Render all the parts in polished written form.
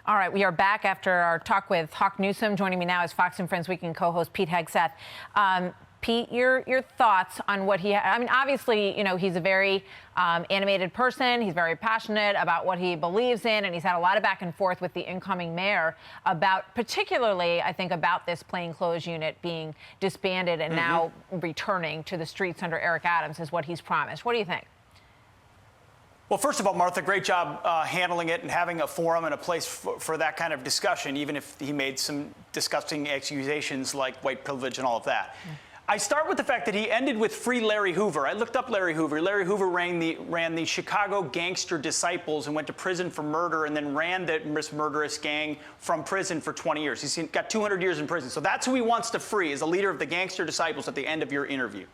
All right, we are back after our talk with Hawk Newsome. Joining me now is Fox and Friends Weekend co-host Pete Hegseth. Pete, your thoughts on what he... I mean, obviously, you know, he's a very animated person. He's very passionate about what he believes in, and he's had a lot of back and forth with the incoming mayor about, particularly, I think, about this plainclothes unit being disbanded and now returning to the streets under Eric Adams is what he's promised. What do you think? Well, first of all, Martha, great job handling it and having a forum and a place for that kind of discussion, even if he made some disgusting accusations like white privilege and all of that. I start with the fact that he ended with free Larry Hoover. I looked up Larry Hoover. Larry Hoover ran the Chicago Gangster Disciples and went to prison for murder and then ran this murderous gang from prison for 20 years. He's got 200 years in prison. So that's who he wants to free, as a leader of the Gangster Disciples at the end of your interview.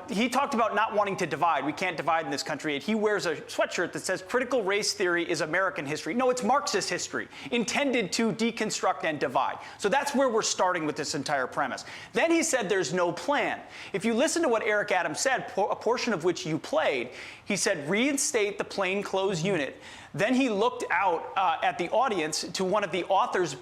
He talked about not wanting to divide. We can't divide in this country. And he wears a sweatshirt that says critical race theory is American history. No, it's Marxist history, intended to deconstruct and divide. So that's where we're starting with this entire premise. Then he said there's no plan. If you listen to what Eric Adams said, a portion of which you played, he said reinstate the plainclothes unit. Then he looked out at the audience to one of the authors,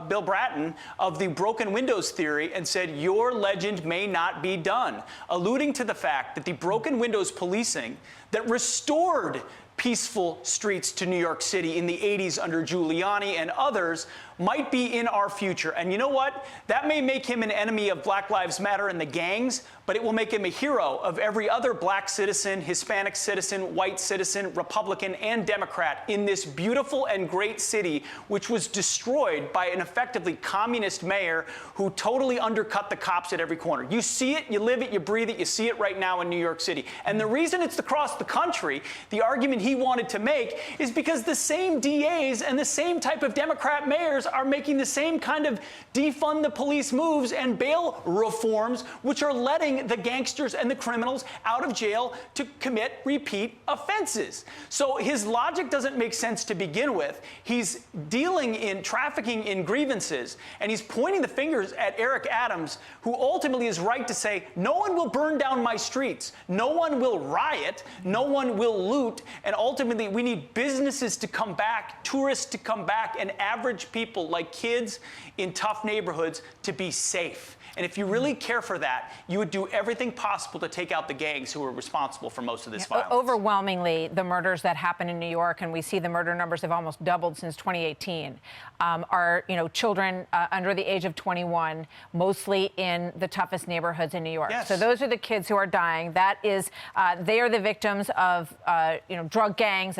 Bill Bratton, of the broken windows theory and said, your legend may not be done, alluding to the fact that the broken windows policing that restored peaceful streets to New York City in the 80s under Giuliani and others might be in our future. And you know what? That may make him an enemy of Black Lives Matter and the gangs, but it will make him a hero of every other black citizen, Hispanic citizen, white citizen, Republican, and Democrat in this beautiful and great city, which was destroyed by an effectively communist mayor who totally undercut the cops at every corner. You see it, you live it, you breathe it, you see it right now in New York City. And the reason it's across the country, the argument he wanted to make, is because the same DAs and the same type of Democrat mayors are making the same kind of defund the police moves and bail reforms, which are letting the gangsters and the criminals out of jail to commit repeat offenses. So his logic doesn't make sense to begin with. He's dealing in trafficking in grievances, and he's pointing the fingers at Eric Adams, who ultimately is right to say, no one will burn down my streets, no one will riot, no one will loot, and ultimately we need businesses to come back, tourists to come back, and average people like kids in tough neighborhoods to be safe. And if you really care for that, you would do everything possible to take out the gangs who are responsible for most of this violence. Overwhelmingly, the murders that happen in New York, and we see the murder numbers have almost doubled since 2018, are, you know, children under the age of 21, mostly in the toughest neighborhoods in New York. Yes. So those are the kids who are dying. That is, they are the victims of, you know, drug gangs,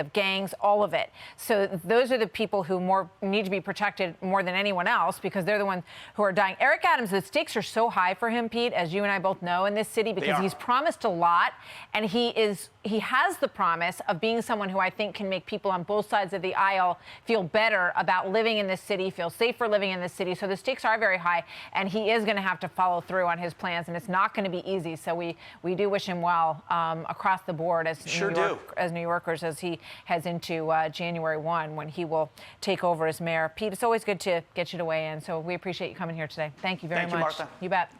all of it. So those are the people who need to be protected more than anyone else, because they're the ones who are dying. Eric Adams, the stakes are so high for him, Pete, as you and I both know, in this city, because he's promised a lot, and he has the promise of being someone who I think can make people on both sides of the aisle feel better about living in this city, feel safer living in this city. So the stakes are very high, and he is going to have to follow through on his plans, and it's not going to be easy. So we do wish him well across the board as New Yorkers as he heads into January 1, when he will take over as mayor. Pete, it's always good to get you to weigh in, so we appreciate you coming here today. Thank you very much. Thank you, Martha. You bet.